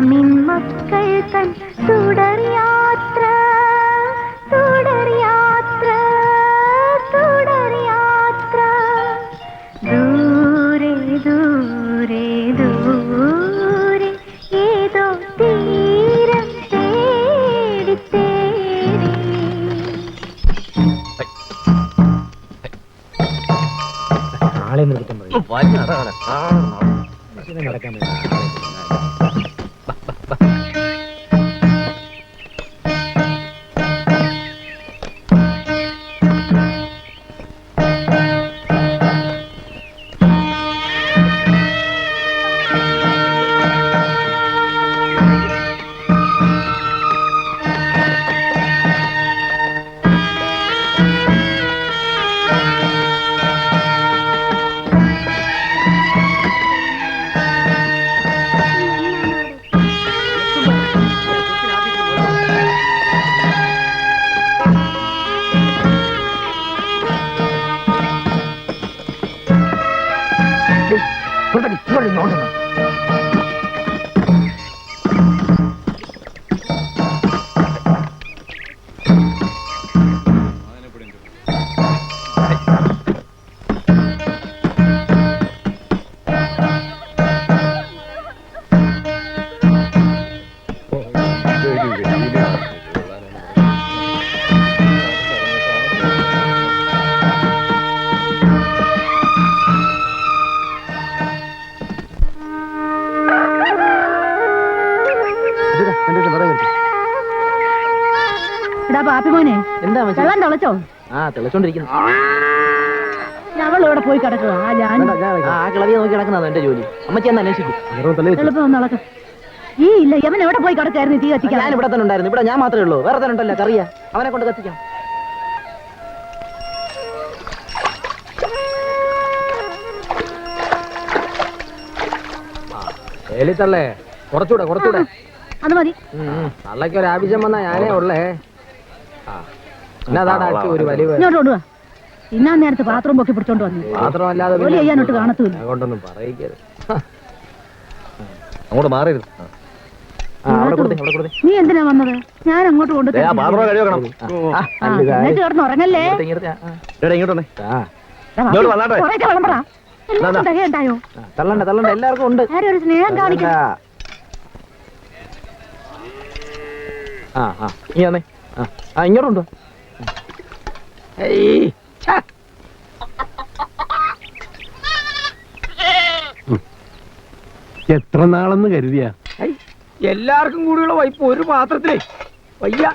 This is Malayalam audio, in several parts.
മണ്ണിൻ മക്കൾ തൻ തുടർ യാത്ര തുടർ യാത്ര തുടർ യാത്ര ദൂരെ ദൂരെ ദൂരെ ഏതോ തീരം തേടി തേടി. ആളെ നിർത്താൻ പറയും നടക്കാൻ ഞങ്ങളിവിടെ പോയി കിടക്കുക. കിളവിയെ നോക്കി കിടക്കുന്നതാണ് എന്റെ ജോലി. അമ്മച്ചി എന്ന് അന്വേഷിക്കും. ഈ ഇല്ല യമൻ എവിടെ പോയി കിടക്കായിരുന്നു തീ കത്തിക്കാൻ? ഞാൻ ഇവിടെ തന്നെ ഉണ്ടായിരുന്നു. ഇവിടെ ഞാൻ മാത്രമേ ഉള്ളൂ. വേറെ തന്നെ ഉണ്ടല്ലോ കറിയ. അവനെ കൊണ്ട് കത്തിക്കാം. എലിത്തള്ളേ കുറച്ചുകൂടെ കുറച്ചുകൂടെ അത് മതി. തള്ളക്ക് ഒരു ആവശ്യം വന്നാ ഞാനേ ഉള്ളേ. ഒരു വലിയ ഇന്നാ നേരത്തെ പാത്രം പൊക്കി പിടിച്ചോണ്ട് വന്നു. പാത്രമല്ലാതെ ചെയ്യാനോട്ട് കാണത്തില്ല. അതുകൊണ്ടൊന്നും പറയിക്കരുത്. അങ്ങോട്ട് മാറരുത്. നീ എന്തിനാ വന്നത്? ഞാൻ അങ്ങോട്ട് കൊണ്ട് കിടന്ന് ഉറങ്ങല്ലേ? തള്ളണ്ട തള്ളണ്ട എല്ലാവർക്കും ഉണ്ട്. ഒരു സ്നേഹം കാണിക്കാം. ഇങ്ങോട്ടുണ്ടോ? എത്ര നാളെന്ന് കരുതിയ എല്ലാവർക്കും കൂടിയുള്ള വൈപ്പ് ഒരു പാത്രത്തിലേ വയ്യ.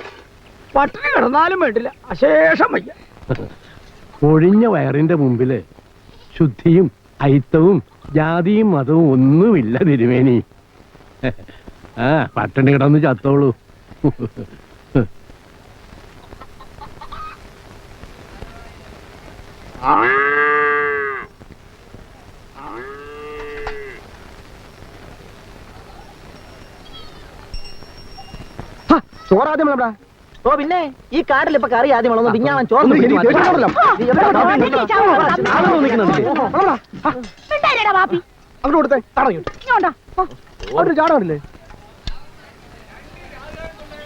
പട്ടിണി കിടന്നാലും വേണ്ടില്ല, അശേഷം വയ്യ. ഒഴിഞ്ഞ വയറിന്റെ മുമ്പില് ശുദ്ധിയും അയിത്തവും ജാതിയും മതവും ഒന്നുമില്ല തിരുമേനി. പട്ടിണി കിടന്ന് ചത്തോളൂ. ചോറാദ്യം വേണ. ഓ പിന്നെ ഈ കാട്ടിൽ ഇപ്പൊ കറി ആദ്യം വേണം. പിന്നെ ഞാൻ ചോറ് ചാടല്ലേ.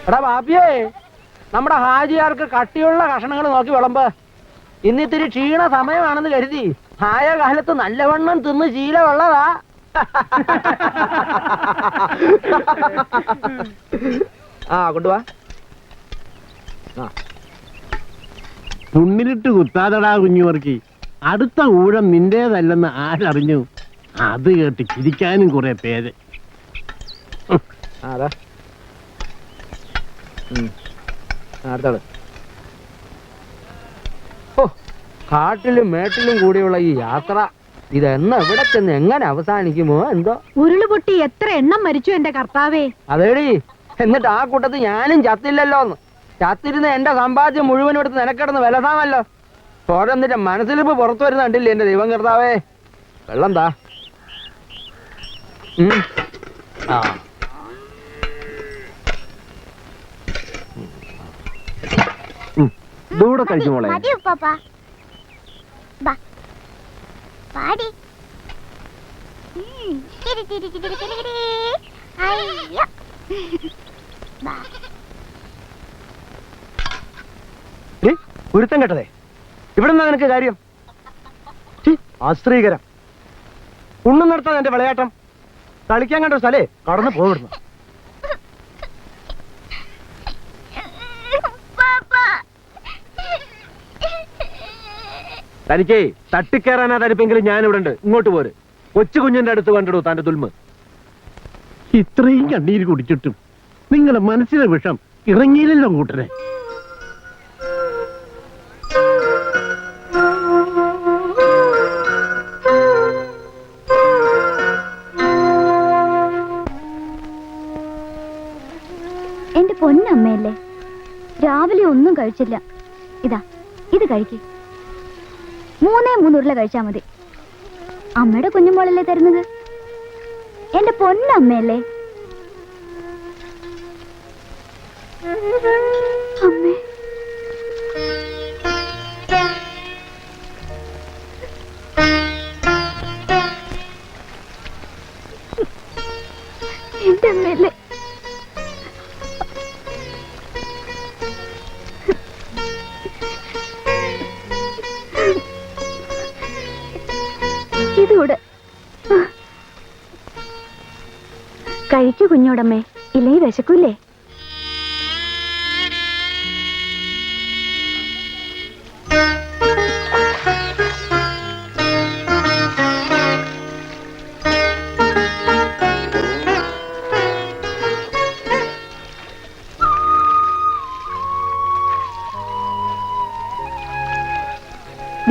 എടാ ബാപ്പിയേ, നമ്മുടെ ഹാജിയാർക്ക് കട്ടിയുള്ള കഷണങ്ങൾ നോക്കി വിളമ്പ്. ഇന്നിത്തിരി ക്ഷീണ സമയമാണെന്ന് കരുതി ആയ കാലത്ത് നല്ലവണ്ണം തിന്ന് ശീലമുള്ളതാ. കൊണ്ടുവാ. പുണ്ണിലിട്ട് കുത്താതടാ കുഞ്ഞുവർക്കി. അടുത്ത ഊഴം നിന്റേതല്ലെന്ന് ആരറിഞ്ഞു? അത് കേട്ട് ചിരിക്കാനും കുറെ പേര്. കാട്ടിലും മേട്ടിലും കൂടിയുള്ള ഈ യാത്ര ഇതെന്ന് എവിടെ ചെന്ന് എങ്ങനെ അവസാനിക്കുമോ എന്തോ. ഉരുളുപൊട്ടി എത്ര എണ്ണം മരിച്ചു എന്റെ കർത്താവേ. അതേടി, എന്നിട്ട് ആ കൂട്ടത്തിൽ ഞാനും ചത്തില്ലല്ലോന്ന്. ചത്തിരുന്ന് എന്റെ സമ്പാദ്യം മുഴുവനും എടുത്ത് നിനക്കിടന്ന് വിലസാമല്ലോ. ഓരോന്നിന്റെ മനസ്സിലിപ്പ് പുറത്തു വരുന്ന കണ്ടില്ലേ എന്റെ ദൈവം കർത്താവേ. വെള്ളം താ. ദൂടെ കഴിച്ചു മോളെ. ഗുരുത്തം കേട്ടതേ ഇവിടെ നിന്നാ നിനക്ക് കാര്യം? ആശ്രീകരം ഉണ്ണും നടത്താൻ എന്റെ വിളയാട്ടം. കളിക്കാൻ കണ്ട സ്ഥലേ കടന്നു പോവിടുന്നു. തനിക്കേ തട്ടിക്കയറാനാ തനിപ്പെങ്കിലും ഞാനിവിടെ ഉണ്ട്. ഇങ്ങോട്ട് പോര്. കൊച്ചു കുഞ്ഞിന്റെ അടുത്ത് കണ്ടിടൂ തന്റെ തുൽമ്. ഇത്രയും കണ്ണീര് കുടിച്ചിട്ടും നിങ്ങളെ മനസ്സിലെ വിഷം ഇറങ്ങിയില്ലല്ലോ കൂട്ടനെ. എന്റെ പൊന്നമ്മയല്ലേ, രാവിലെ ഒന്നും കഴിച്ചില്ല. ഇതാ ഇത് കഴിക്ക്. 3 ഉരുള കഴിച്ചാ മതി. അമ്മയുടെ കുഞ്ഞുമോളല്ലേ തരുന്നത്. എന്റെ പൊന്നമ്മയല്ലേ. അമ്മേ, എന്റെ അമ്മയല്ലേ. ഇതൂടെ കഴിക്കൂ കുഞ്ഞോടമ്മേ, ഇല്ലെങ്കിൽ വിശക്കൂലേ.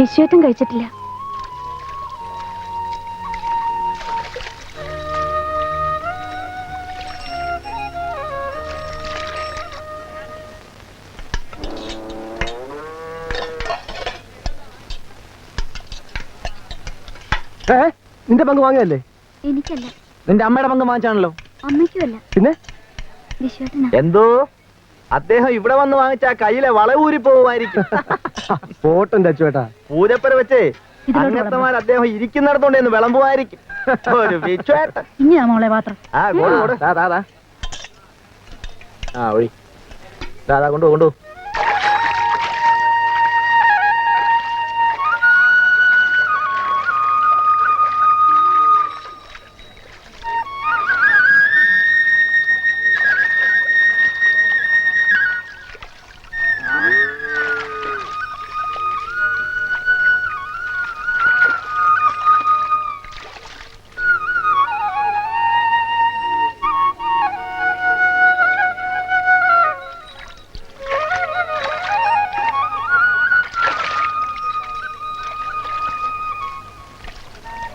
വിശ്വത്തും കഴിച്ചിട്ടില്ല. നിന്റെ പങ്ക് വാങ്ങിയല്ലേ? എനിക്കല്ല, നിന്റെ അമ്മയുടെ പങ്ക് വാങ്ങിച്ചാണല്ലോ. അമ്മയ്ക്കുമല്ല, പിന്നെ വിശ്വത്തിനാ. എന്തോ അദ്ദേഹം ഇവിടെ വന്ന് വാങ്ങിച്ച കയ്യിലെ വളവൂരി പോവുമായിരിക്കും. പോട്ടെന്റെ അച്ചുവേട്ടാ, പൂരപ്പര വെച്ചേ അങ്ങത്തമാർ അദ്ദേഹം ഇരിക്കുന്നിടത്തോണ്ടെന്ന് വിളമ്പുമായിരിക്കും. ഒരു വിശ്വേട്ടൻ. ഇനിയാ മോളെ പാത്രം. ഒഴി കൊണ്ടു കൊണ്ടു.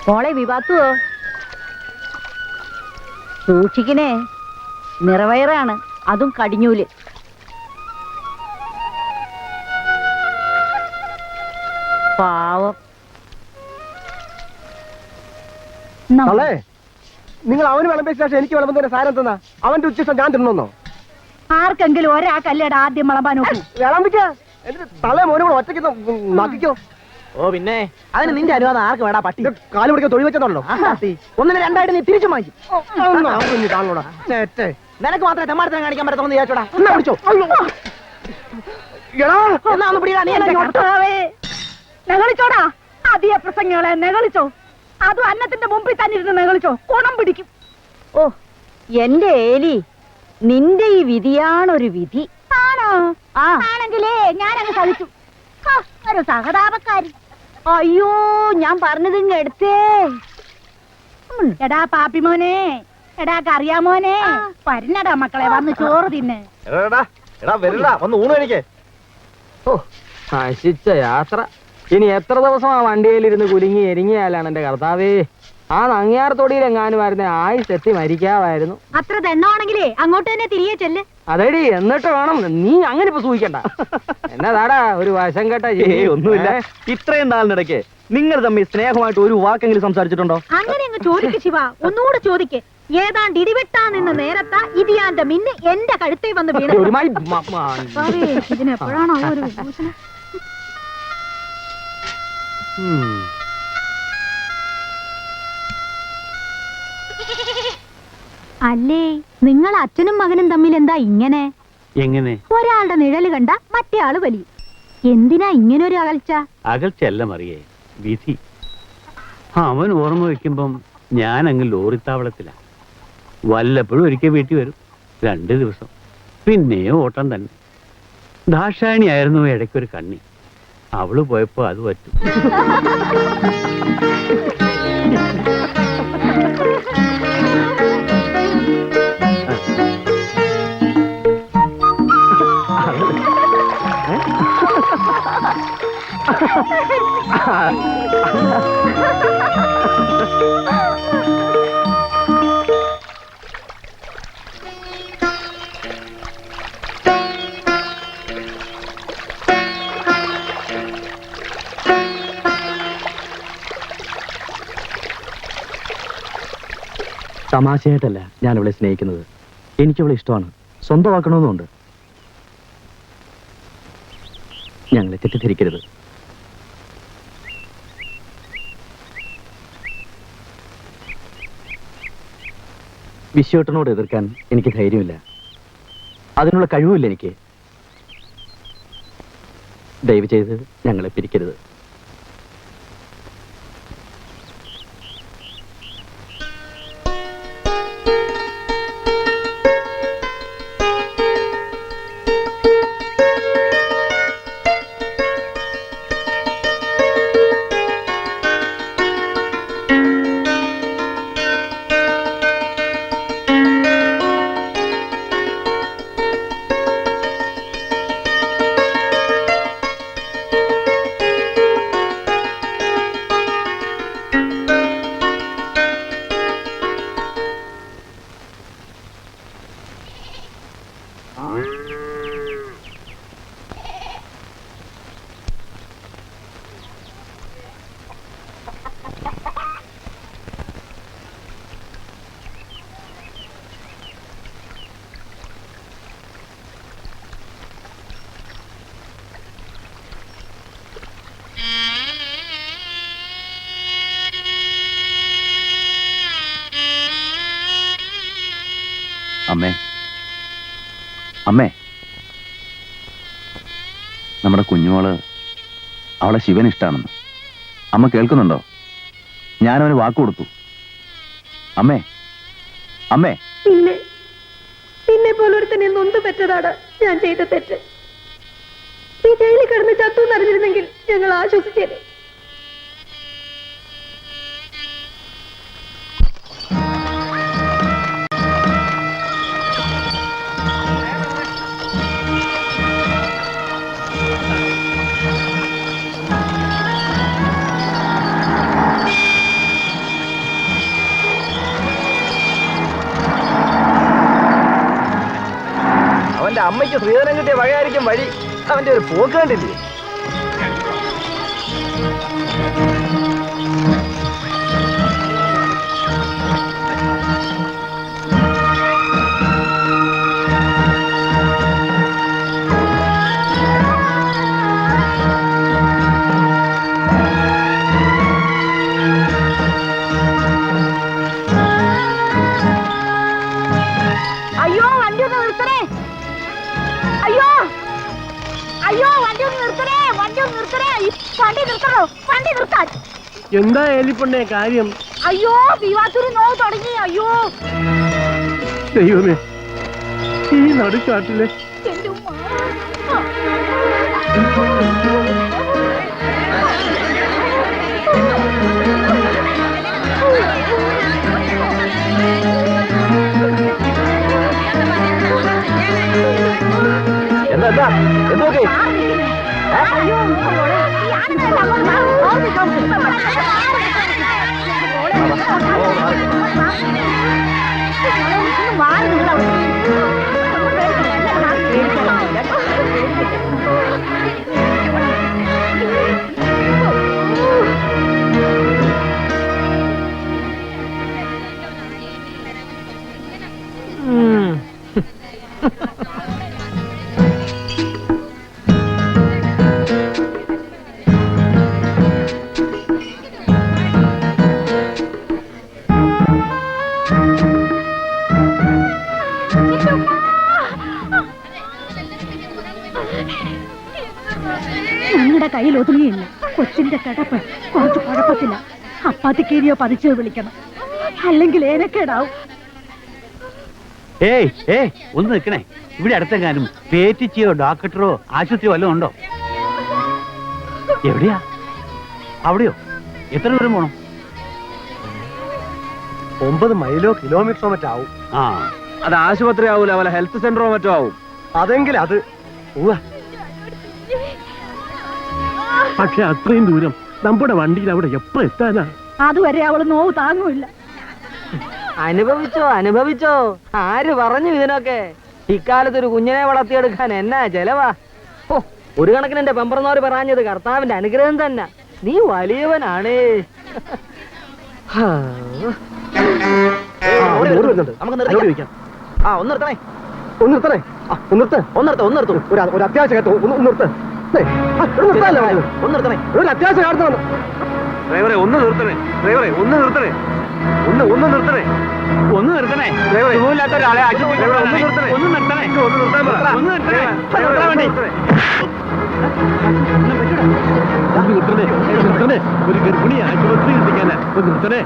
മോളെ വിവാത്തുവോ? സൂക്ഷിക്കണേ, നിറവയറാണ്, അതും കടിഞ്ഞൂല്. പാവം. നിങ്ങൾ അവന് വിളമ്പിയ ശേഷം എനിക്ക് വിളമ്പുന്നതിന്റെ സാരം തന്നാ അവന്റെ ഉച്ചസം ഞാൻ തിന്നോ? ആർക്കെങ്കിലും ഒരാൾക്കല്ലേടാ ആദ്യം വിളമ്പാൻ നോക്കൂ. വിളമ്പിക്കാ തലേ മോനും കൂടെ ഒറ്റയ്ക്ക് നക്കിക്കോ. ഓ പിന്നെ അതിന് നിന്റെ അനുവാദം ആർക്ക് വേടാ? പട്ടി കാല് പിടിക്കാൻ തൊഴിൽ വെച്ചതുണ്ടോ? ഒന്നിന് രണ്ടായിട്ട് നീ തിരിച്ചു വാങ്ങിക്കും. നിനക്ക് മാത്രമേ തെമ്മാടത്തിനെ കാണിക്കാൻ പറ്റത്തോന്ന് വിചാരിച്ചോടാ. പിടിച്ചോ. എന്നാ ഒന്ന് പിടിയാ. നീ നെകളിച്ചോടാ, അധിക പ്രസംഗങ്ങളെ നെകളിച്ചോ. അതും അന്നത്തിന്റെ മുമ്പിൽ തന്നെ ഇരുന്ന് നെകളിച്ചോ, കുണം പിടിക്കും. ഓ എന്റെ ഏലി, നിന്റെ ഈ വിധിയാണൊരു വിധി. ആണോ? ആണെങ്കിലേ ഞാനങ്ങ് സഹിച്ചു. ഒരു സഹതാപക്കാരി. അയ്യോ, ഞാൻ പറഞ്ഞത് ഇങ്ങ് എടുത്തേ. എടാ പാപ്പിമോനെ, എടാ കറിയാമോനെ, പരുന്നടാ മക്കളെ, വന്ന് ചോറ് തിന്ന്. ഒന്ന് ഊണ് കഴിക്കേ. ഓ നശിച്ച യാത്ര. ഇനി എത്ര ദിവസം ആ വണ്ടിയിലിരുന്ന് കുലുങ്ങി എരിങ്ങിയാലാണ് എന്റെ കർത്താവേ. ആ നങ്ങിയാർത്തോടിയിലെങ്ങാനുമായിരുന്നെ ആയുസ് എത്തി മരിക്കാവായിരുന്നു. അത്ര ദണ്ണമാണെങ്കിലേ അങ്ങോട്ട് തന്നെ തിരികെ ചെല്ല്. അതെടി, എന്നിട്ട് വേണം. നീ അങ്ങനെ ഇപ്പൊ സൂഹിക്കണ്ട. എന്നതാടാ ഒരു വശം കേട്ട? ഒന്നുമില്ല. ഇത്രയും നാളിനിടയ്ക്ക് നിങ്ങൾ തമ്മിൽ സ്നേഹമായിട്ട് ഒരു വാക്കെങ്കിലും സംസാരിച്ചിട്ടുണ്ടോ? അങ്ങനെ അങ്ങ് ചോദിക്ക് ശിവ, ഒന്നുകൂടെ ചോദിക്ക്. ഏതാണ്ട് ഇടിവെട്ടാ നിന്ന് നേരത്ത ഇതിയാന്റെ മിന്ന് എന്റെ കഴുത്തേ വന്ന് വീണു. ഇതിനെപ്പോഴാണോ ഒരു വിഭൂഷണം? അല്ലേ നിങ്ങൾ അച്ഛനും മകനും തമ്മിൽ എന്താ ഇങ്ങനെ? എങ്ങനെ? ഒരാളുടെ നിഴല് കണ്ട മറ്റേ ആള് വലിയും. എന്തിനാ ഇങ്ങനെ ഒരു അകൽച്ച? അകൽച്ചല്ല മറിയേ, വിധി. അവൻ ഓർമ്മ വെക്കുമ്പം ഞാൻ അങ്ങ് ലോറിത്താവളത്തിലാ. വല്ലപ്പോഴും ഒരിക്കൽ വീട്ടിൽ വരും, 2 ദിവസം, പിന്നെയും ഓട്ടം തന്നെ. ദാക്ഷായണിയായിരുന്നു ഇടയ്ക്കൊരു കണ്ണി. അവള് പോയപ്പോ അത് പറ്റും. തമാശയായിട്ടല്ല ഞാൻ അവളെ സ്നേഹിക്കുന്നത്. എനിക്കവളെ ഇഷ്ടമാണ്, സ്വന്തമാക്കണമെന്നുണ്ട്. ഞങ്ങളെ തെറ്റിദ്ധരിക്കരുത്. വിശ്വേട്ടനോട് എതിർക്കാൻ എനിക്ക് ധൈര്യമില്ല, അതിനുള്ള കഴിവുമില്ല എനിക്ക്. ദയവ് ചെയ്ത് ഞങ്ങളെ പിരിക്കരുത്. അമ്മേ, അമ്മേ, നമ്മുടെ കുഞ്ഞുമോള് അവളെ ശിവൻ ഇഷ്ടാണെന്ന് അമ്മ കേൾക്കുന്നുണ്ടോ? ഞാനവന് വാക്ക് കൊടുത്തു. അമ്മേ, അമ്മേ. പിന്നെ പോലൊരുത്തനെ നൊന്ത് പറ്റതാണ് ഞാൻ ചെയ്ത തെറ്റ്. ഈ ജയിലിൽ കിടന്ന് ചത്തു നടന്നിരുന്നെങ്കിൽ ഞങ്ങൾ ആശ്വസിച്ചേനെ. അവന്റെ അമ്മയ്ക്ക് ശ്രീധരൻ കിട്ടിയ വകയായിരിക്കും വഴി. അവന്റെ ഒരു പോക്ക് കണ്ടില്ലേ? അയ്യോ വണ്ടി ഒന്ന് നിർത്തണേ! അയ്യോ അയ്യോ വണ്ടി ഒന്ന് നിർത്തണേ! വണ്ടി ഒന്ന് നിർത്തണേ! വണ്ടി നിർത്തണോ? വണ്ടി നിർത്താൻ! എന്താ ഏലിപ്പണ്ണേ കാര്യം? അയ്യോ വിവാസൂര് നോവ് തുടങ്ങി. അയ്യോ ദൈവമേ, ഈ നടുക്കാട്ടിലെ എന്റെ ഉമ്മ. എന്താ എന്തൊക്കെ? അയ്യോ ഈ ആണുങ്ങളെല്ലാം തലയിൽ ഒതുങ്ങിയില്ല. കൊച്ചിന്റെ കിടപ്പ് കുറച്ച് കുഴപ്പത്തില്ല. അപ്പാത്തിക്കേരിയോ പതിച്ചോ വിളിക്കണം, അല്ലെങ്കിൽ ഏനക്കേടാവും. ഒന്ന് നിൽക്കണേ. ഇവിടെ അടുത്തെങ്ങാനും പേറ്റിച്ചിയോ ഡോക്ടറോ ആശുപത്രിയോ വല്ലതും ഉണ്ടോ? എവിടെയാ? അവിടെയോ? എത്ര ദൂരം പോണം? 9 മൈലോ കിലോമീറ്ററോ മറ്റാവും. ആ, അത് ആശുപത്രി ആവൂല, വല്ല ഹെൽത്ത് സെന്ററോ മറ്റോ ആവും. അതെങ്കിൽ അത് പക്ഷെ അത്രയും ദൂരം നമ്മുടെ വണ്ടിയിൽ അവിടെ എപ്പോ എത്താനാ? അതുവരെ അവള് നോവ് താങ്ങൂല്ല. അനുഭവിച്ചോ. ആര് പറഞ്ഞു ഇതിനൊക്കെ? ഇക്കാലത്ത് ഒരു കുഞ്ഞിനെ വളർത്തിയെടുക്കാൻ എന്നാ ചെലവാ. ഒരു കണക്കിന് എന്റെ പെമ്പറന്നോര് പറഞ്ഞത് കർത്താവിന്റെ അനുഗ്രഹം തന്നെ. നീ വലിയവനാണേ. ഒരു അത്യാവശ്യം കേട്ടോ. ഡ്രൈവറെ ഒന്ന് നിർത്തണേ. ഒന്ന് നിർത്തണേ. സുഖമില്ലാത്ത ഒരാളെ ഒന്ന് നിർത്തണേ. ഒരു ഗർഭിണി ആശുപത്രി എത്തിക്കാനാ. നിർത്തണേ.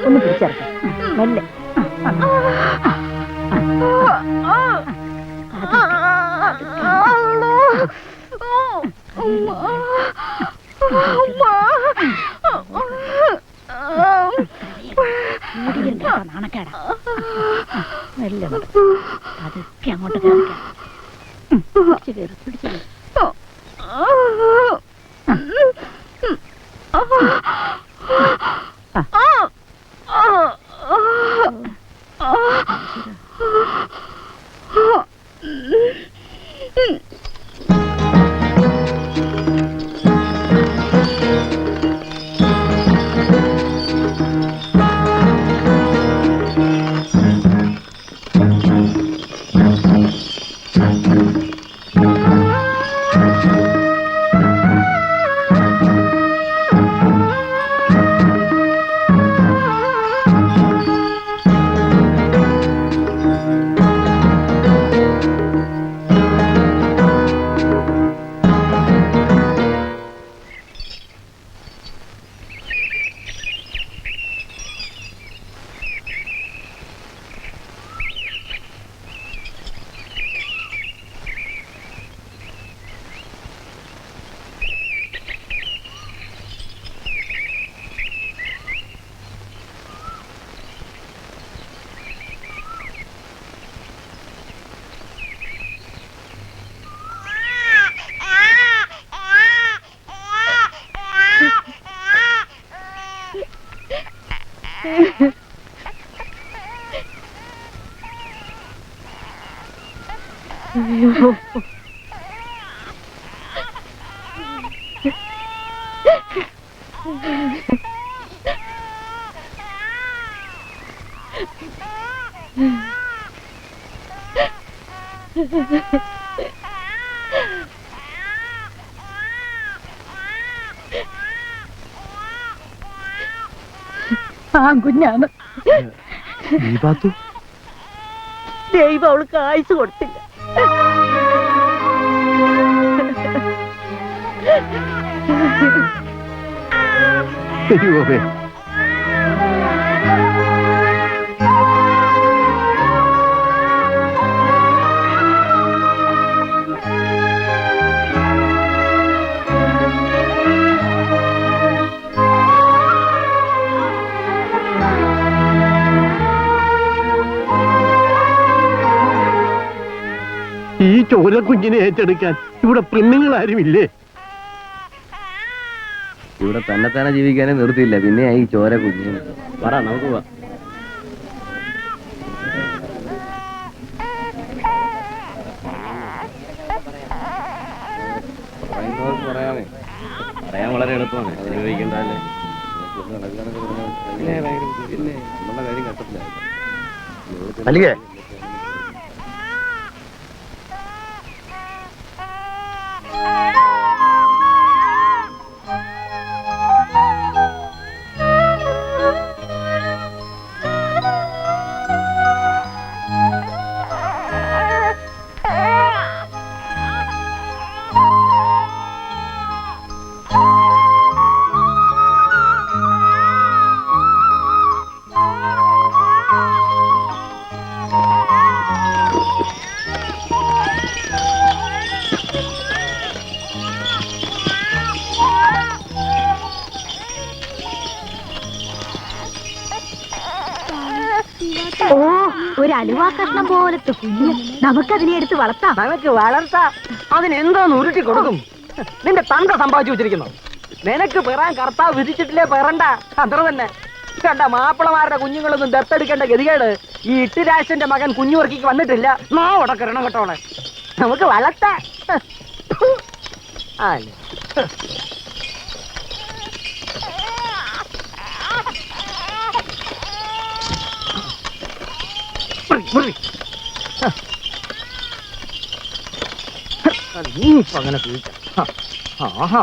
ഒന്ന് പിടിച്ചേർക്കാം. മെല്ലെ. നാണക്കേടാ. മെല്ലെ അതൊക്കെ അങ്ങോട്ട് കേറിക്കാം. പിടിച്ചു കയറി. കുഞ്ഞാണ്. ദൈവം അവൾക്ക് ആയുസ് കൊടുത്തില്ല. ദൈവമേ, ചോര കുഞ്ഞിനെ ഏറ്റെടുക്കാൻ ഇവിടെ പെണ്ണുങ്ങൾ ആരുമില്ലേ? ഇവിടെ തന്നെ ജീവിക്കാനേ നിർത്തിയില്ല, പിന്നെ ഈ ചോര കുഞ്ഞിന്. പറ, നമുക്ക് പോവാം. പറയാമേ, പറയാൻ വളരെ എളുപ്പമാണ്, അത് ഉപയോഗിക്കണ്ടല്ലേ. പിന്നെ നമ്മളുടെ കാര്യം കട്ടത്തില്ല. മല്ലികേ, ഓ, ഒരു അലുവാ കഷ്ണം പോലത്തെ കുഞ്ഞ്, നമുക്കതിനെ എടുത്ത് വളർത്താം. നിനക്ക് വളർത്താം, അതിനെന്തോന്ന് ഉരുട്ടി കൊടുക്കും? നിന്റെ തന്ത സമ്പാദിച്ചു വെച്ചിരിക്കുന്നു. നിനക്ക് പിറാൻ കർത്താവ് വിധിച്ചിട്ടില്ലേ, പിറണ്ട, അത്ര തന്നെ. കണ്ട മാപ്പിളമാരുടെ കുഞ്ഞുങ്ങളൊന്നും ദത്തെടുക്കേണ്ട ഗതികേട് ഈ ഇട്ടിരാശന്റെ മകൻ കുഞ്ഞുവർക്കിക്ക് വന്നിട്ടില്ല. ഉടക്കണം കേട്ടോളെ, നമുക്ക് വളർത്താം. നീ ഇപ്പൊ അങ്ങനെ കുഴിക്കാം. ആഹാ.